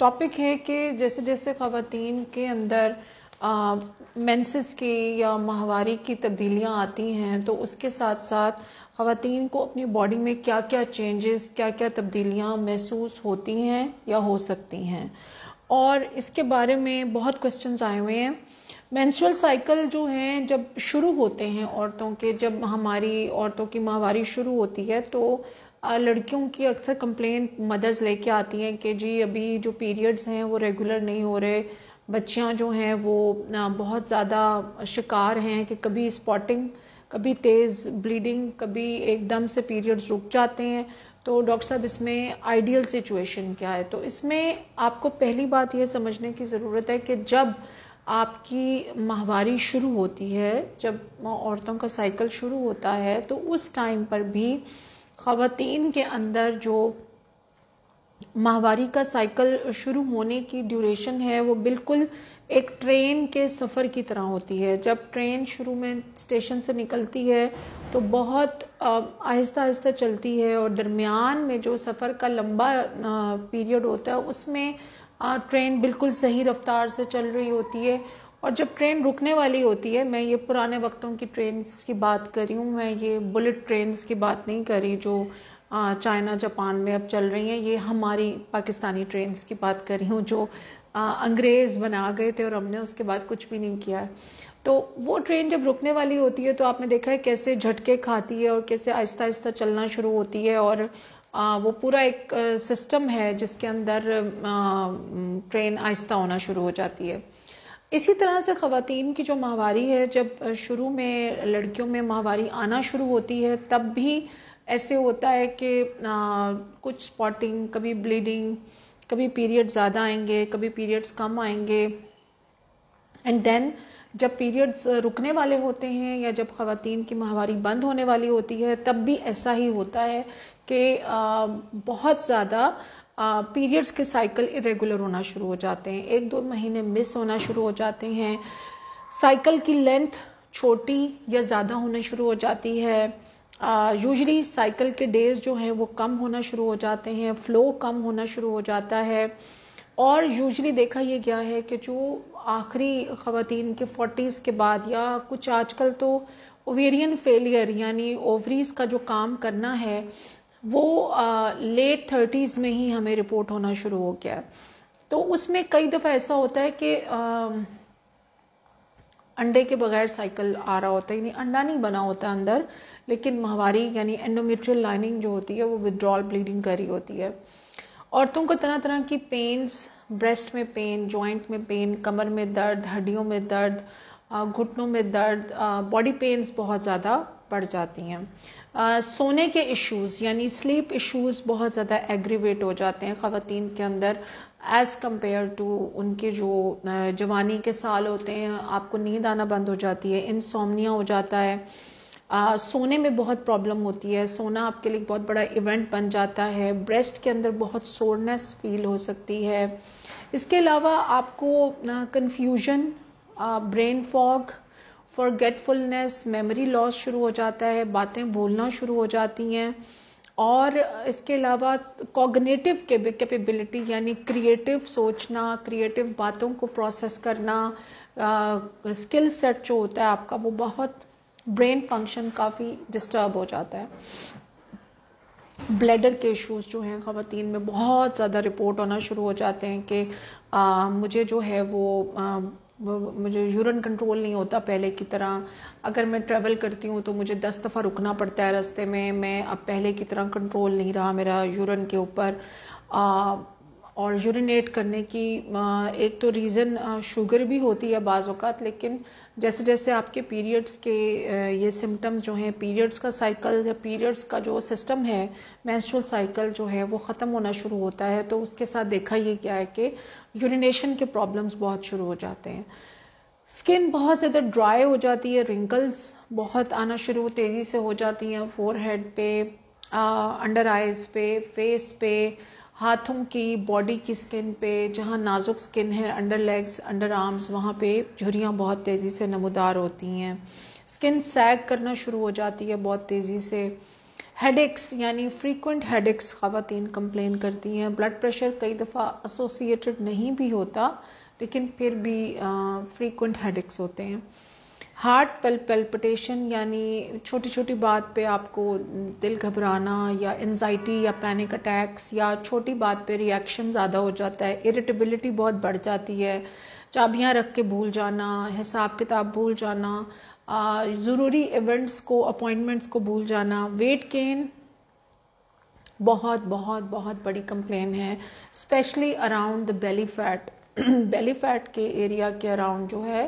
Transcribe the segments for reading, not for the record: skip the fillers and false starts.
Topic है कि जैसे जैसे ख़वातीन के अंदर मेंसेस की या माहवारी की तब्दीलियां आती हैं तो उसके साथ साथ ख़वातीन को अपनी बॉडी में क्या क्या चेंजेस, क्या क्या तब्दीलियां महसूस होती हैं या हो सकती हैं, और इसके बारे में बहुत क्वेश्चंस आए हुए हैं। मेंस्ट्रुअल साइकिल जो हैं जब शुरू होते हैं औरतों के, जब हमारी औरतों की माहवारी शुरू होती है तो लड़कियों की अक्सर कंप्लेंट मदर्स लेके आती हैं कि जी अभी जो पीरियड्स हैं वो रेगुलर नहीं हो रहे, बच्चियां जो हैं वो बहुत ज़्यादा शिकार हैं कि कभी स्पॉटिंग, कभी तेज़ ब्लीडिंग, कभी एकदम से पीरियड्स रुक जाते हैं। तो डॉक्टर साहब इसमें आइडियल सिचुएशन क्या है? तो इसमें आपको पहली बात ये समझने की ज़रूरत है कि जब आपकी माहवारी शुरू होती है, जब औरतों का साइकिल शुरू होता है, तो उस टाइम पर भी ख़वातीन के अंदर जो माहवारी का साइकिल शुरू होने की ड्यूरेशन है वो बिल्कुल एक ट्रेन के सफ़र की तरह होती है। जब ट्रेन शुरू में स्टेशन से निकलती है तो बहुत आहिस्ता आहिस्ता चलती है और दरमियान में जो सफ़र का लंबा पीरियड होता है उसमें ट्रेन बिल्कुल सही रफ्तार से चल रही होती है। और जब ट्रेन रुकने वाली होती है, मैं ये पुराने वक्तों की ट्रेन की बात कर रही हूँ, मैं ये बुलेट ट्रेन्स की बात नहीं कर रही जो चाइना जापान में अब चल रही हैं, ये हमारी पाकिस्तानी ट्रेन्स की बात कर रही हूँ जो अंग्रेज़ बना गए थे और हमने उसके बाद कुछ भी नहीं किया है। तो वो ट्रेन जब रुकने वाली होती है तो आपने देखा है कैसे झटके खाती है और कैसे आहिस्ता आहिस्ता चलना शुरू होती है, और वो पूरा एक सिस्टम है जिसके अंदर ट्रेन आहिस्ता होना शुरू हो जाती है। इसी तरह से ख़वातीन की जो माहवारी है, जब शुरू में लड़कियों में माहवारी आना शुरू होती है तब भी ऐसे होता है कि कुछ स्पॉटिंग, कभी ब्लीडिंग, कभी पीरियड ज़्यादा आएंगे, कभी पीरियड्स कम आएंगे, एंड देन जब पीरियड्स रुकने वाले होते हैं या जब ख़वातीन की माहवारी बंद होने वाली होती है तब भी ऐसा ही होता है कि बहुत ज़्यादा पीरियड्स के साइकिल इरेगुलर होना शुरू हो जाते हैं, 1-2 महीने मिस होना शुरू हो जाते हैं, साइकिल की लेंथ छोटी या ज़्यादा होना शुरू हो जाती है, यूजुअली साइकिल के डेज़ जो हैं वो कम होना शुरू हो जाते हैं, फ़्लो कम होना शुरू हो जाता है। और यूजुअली देखा ये गया है कि जो आखिरी ख़वातीन के 40s के बाद या कुछ आजकल तो ओवेरियन फेलियर यानी ओवरीज़ का जो काम करना है वो लेट 30s में ही हमें रिपोर्ट होना शुरू हो गया है। तो उसमें कई दफ़ा ऐसा होता है कि अंडे के बगैर साइकिल आ रहा होता है, यानी अंडा नहीं बना होता अंदर, लेकिन माहवारी यानी एंडोमेट्रियल लाइनिंग जो होती है वो विथड्रॉल ब्लीडिंग कर रही होती है। औरतों को तरह तरह की पेन्स, ब्रेस्ट में पेन, जॉइंट में पेन, कमर में दर्द, हड्डियों में दर्द, घुटनों में दर्द, बॉडी पेन्स बहुत ज़्यादा बढ़ जाती हैं। सोने के इश्यूज़ यानी स्लीप इश्यूज़ बहुत ज़्यादा एग्रीवेट हो जाते हैं ख़वातीन के अंदर एज़ कम्पेयर टू उनके जो जवानी के साल होते हैं। आपको नींद आना बंद हो जाती है, इंसोम्निया हो जाता है, सोने में बहुत प्रॉब्लम होती है, सोना आपके लिए बहुत बड़ा इवेंट बन जाता है, ब्रेस्ट के अंदर बहुत सोरनेस फील हो सकती है। इसके अलावा आपको confusion, brain fog, forgetfulness, memory loss शुरू हो जाता है, बातें भूलना शुरू हो जाती हैं। और इसके अलावा कॉग्निटिव कैपेबिलिटी यानी क्रिएटिव सोचना, क्रिएटिव बातों को प्रोसेस करना, स्किल सेट जो होता है आपका वो बहुत, ब्रेन फंक्शन काफ़ी डिस्टर्ब हो जाता है। ब्लैडर के इश्यूज़ जो हैं ख़वातीन में बहुत ज़्यादा रिपोर्ट होना शुरू हो जाते हैं कि मुझे जो है वो मुझे यूरिन कंट्रोल नहीं होता पहले की तरह, अगर मैं ट्रैवल करती हूँ तो मुझे 10 दफ़ा रुकना पड़ता है रास्ते में, मैं अब पहले की तरह कंट्रोल नहीं रहा मेरा यूरिन के ऊपर। और यूरिनेट करने की एक तो रीज़न शुगर भी होती है बाज़ औक़ात, लेकिन जैसे जैसे आपके पीरियड्स के ये सिम्टम्स जो हैं, पीरियड्स का साइकिल या पीरियड्स का जो सिस्टम है, मेंस्ट्रुअल साइकिल जो है वो ख़त्म होना शुरू होता है, तो उसके साथ देखा ये क्या है कि यूरिनेशन के प्रॉब्लम्स बहुत शुरू हो जाते हैं। स्किन बहुत ज़्यादा ड्राई हो जाती है, रिंकल्स बहुत आना शुरू तेज़ी से हो जाती हैं, फोरहेड पे, अंडर आइज़ पे, फेस पे, हाथों की, बॉडी की स्किन पे, जहाँ नाजुक स्किन है, अंडर लेग्स, अंडर आर्म्स, वहाँ पे झुर्रियाँ बहुत तेज़ी से नमूदार होती हैं। स्किन सैग करना शुरू हो जाती है बहुत तेज़ी से। हेडेक्स यानी फ्रीक्वेंट हेडेक्स ख़वातीन कंप्लेन करती हैं। ब्लड प्रेशर कई दफ़ा एसोसिएटेड नहीं भी होता, लेकिन फिर भी फ्रीक्वेंट हेडेक्स होते हैं। हार्ट पल्पिटेशन यानी छोटी छोटी बात पे आपको दिल घबराना या एंजाइटी या पैनिक अटैक्स, या छोटी बात पे रिएक्शन ज़्यादा हो जाता है, इरिटेबिलिटी बहुत बढ़ जाती है, चाबियां रख के भूल जाना, हिसाब किताब भूल जाना, ज़रूरी इवेंट्स को, अपॉइंटमेंट्स को भूल जाना। वेट गेन बहुत बहुत बहुत बड़ी कंप्लेन है, specially around the belly fat. Belly fat के एरिया के अराउंड जो है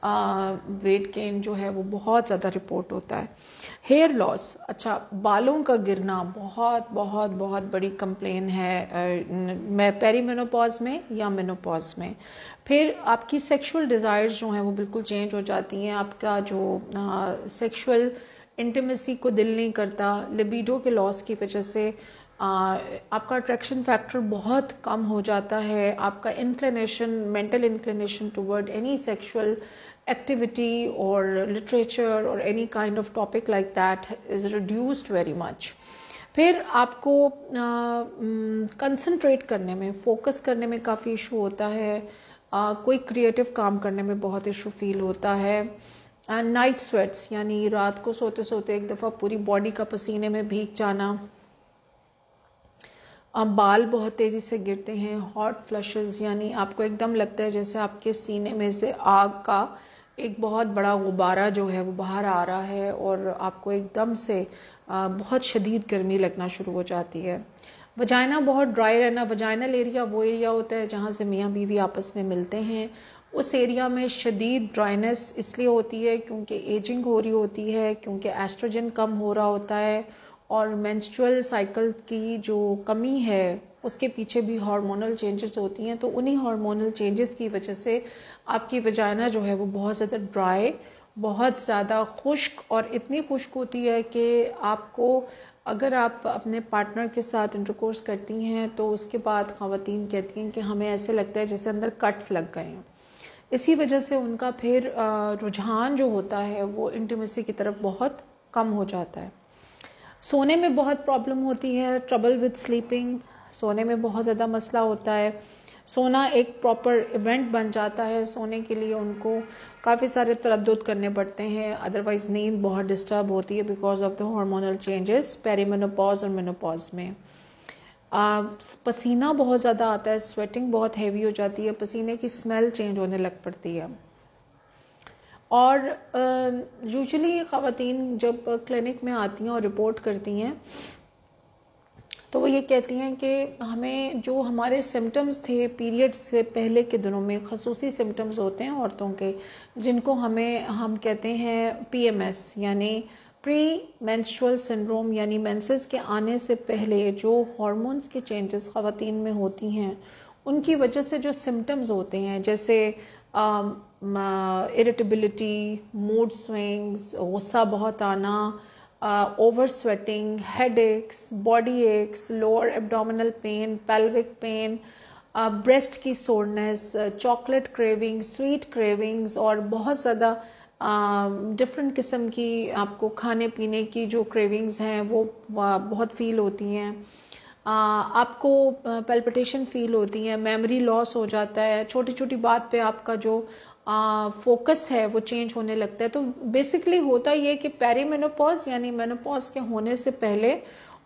वेट गेन जो है वो बहुत ज़्यादा रिपोर्ट होता है। हेयर लॉस, अच्छा बालों का गिरना बहुत बहुत बहुत बड़ी कंप्लेन है मैं पेरीमेनोपॉज में या मेनोपॉज में। फिर आपकी सेक्सुअल डिज़ायर्स जो हैं वो बिल्कुल चेंज हो जाती हैं, आपका जो सेक्सुअल इंटीमेसी को दिल नहीं करता, लिबिडो के लॉस की वजह से आपका अट्रैक्शन फैक्टर बहुत कम हो जाता है, आपका inclination, mental inclination toward any sexual activity or literature or any kind of topic like that is reduced very much. फिर आपको कंसंट्रेट करने में, फोकस करने में काफ़ी इशू होता है, कोई क्रिएटिव काम करने में बहुत इशू फील होता है। नाइट स्वेट्स यानी रात को सोते सोते एक दफ़ा पूरी बॉडी का पसीने में भीग जाना, बाल बहुत तेज़ी से गिरते हैं, हॉट फ्लशेस यानी आपको एकदम लगता है जैसे आपके सीने में से आग का एक बहुत बड़ा गुब्बारा जो है वो बाहर आ रहा है और आपको एकदम से बहुत शदीद गर्मी लगना शुरू हो जाती है। वजाइना बहुत ड्राई रहना, वजाइनल एरिया वो एरिया होता है जहाँ से मियाँ बीवी आपस में मिलते हैं, उस एरिया में शदीद ड्राइनेस इसलिए होती है क्योंकि एजिंग हो रही होती है, क्योंकि एस्ट्रोजन कम हो रहा होता है और मेंस्ट्रुअल साइकिल की जो कमी है उसके पीछे भी हार्मोनल चेंजेस होती हैं। तो उन्हीं हार्मोनल चेंजेस की वजह से आपकी वजाइना जो है वो बहुत ज़्यादा ड्राई, बहुत ज़्यादा खुश्क, और इतनी खुश्क होती है कि आपको अगर आप अपने पार्टनर के साथ इंटरकोर्स करती हैं तो उसके बाद ख़वातीन कहती हैं कि हमें ऐसे लगता है जैसे अंदर कट्स लग गए हैं। इसी वजह से उनका फिर रुझान जो होता है वो इंटीमेसी की तरफ बहुत कम हो जाता है। सोने में बहुत प्रॉब्लम होती है, ट्रबल विद स्लीपिंग, सोने में बहुत ज़्यादा मसला होता है। सोना एक प्रॉपर इवेंट बन जाता है, सोने के लिए उनको काफ़ी सारे तरद्दुद करने पड़ते हैं, अदरवाइज़ नींद बहुत डिस्टर्ब होती है because of the hormonal changes perimenopause और मेनोपॉज में। पसीना बहुत ज़्यादा आता है, स्वेटिंग बहुत हैवी हो जाती है, पसीने की स्मेल चेंज होने लग पड़ती है। और यूजुअली ख़वातीन जब क्लिनिक में आती हैं और रिपोर्ट करती हैं तो वो ये कहती हैं कि हमें जो हमारे सिम्टम्स थे पीरियड्स से पहले के दिनों में, खसूसी सिम्टम्स होते हैं औरतों के जिनको हम कहते हैं PMS यानी प्री मेंस्ट्रुअल सिंड्रोम, यानी मेंसेस के आने से पहले जो हार्मोन्स के चेंजेस ख़वातीन में होती हैं उनकी वजह से जो सिम्टम्स होते हैं, जैसे इरिटेबिलिटी, मूड स्विंग्स, गुस्सा बहुत आना, over sweating, headaches, body aches, lower abdominal pain, pelvic pain, breast की soreness, chocolate craving, sweet cravings, और बहुत ज़्यादा डिफरेंट किस्म की आपको खाने पीने की जो क्रेविंग्स हैं वो बहुत फील होती हैं। आपको पैल्पिटेशन फील होती है, मेमोरी लॉस हो जाता है, छोटी छोटी बात पे आपका जो फोकस है वो चेंज होने लगता है। तो बेसिकली होता ये कि पेरीमेनोपॉज यानी मेनोपॉज के होने से पहले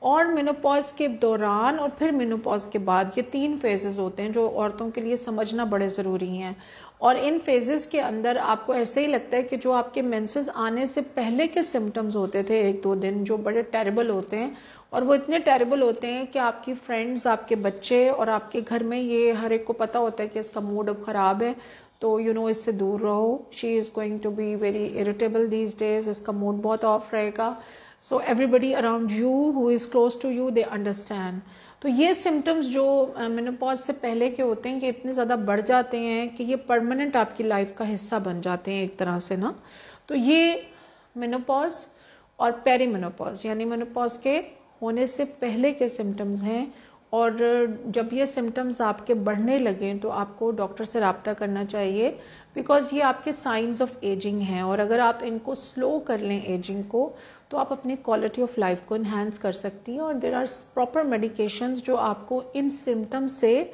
और मेनोपॉज के दौरान और फिर मेनोपॉज के बाद, ये 3 फेजेस होते हैं जो औरतों के लिए समझना बड़े ज़रूरी हैं। और इन फेजेस के अंदर आपको ऐसे ही लगता है कि जो आपके मेंसेस आने से पहले के सिम्टम्स होते थे 1-2 दिन, जो बड़े टेरेबल होते हैं, और वो इतने टेरेबल होते हैं कि आपकी फ्रेंड्स, आपके बच्चे और आपके घर में ये हर एक को पता होता है कि इसका मूड अब ख़राब है, तो इससे दूर रहो। She is going to be very irritable these days, इसका मूड बहुत ऑफ रहेगा। So everybody around you who is close to you, they understand. तो ये सिम्टम्स जो मेनोपॉज से पहले के होते हैं कि इतने ज़्यादा बढ़ जाते हैं कि ये परमानेंट आपकी लाइफ का हिस्सा बन जाते हैं एक तरह से ना। तो ये मेनोपॉज और पेरीमेनोपॉज यानी मेनोपॉज के होने से पहले के सिम्टम्स हैं, और जब ये सिम्टम्स आपके बढ़ने लगें तो आपको डॉक्टर से रब्ता करना चाहिए, बिकॉज़ ये आपके साइंस ऑफ एजिंग हैं। और अगर आप इनको स्लो कर लें एजिंग को, तो आप अपनी क्वालिटी ऑफ लाइफ को इन्हांस कर सकती हैं। और देयर आर प्रॉपर मेडिकेशंस जो आपको इन सिम्टम्स से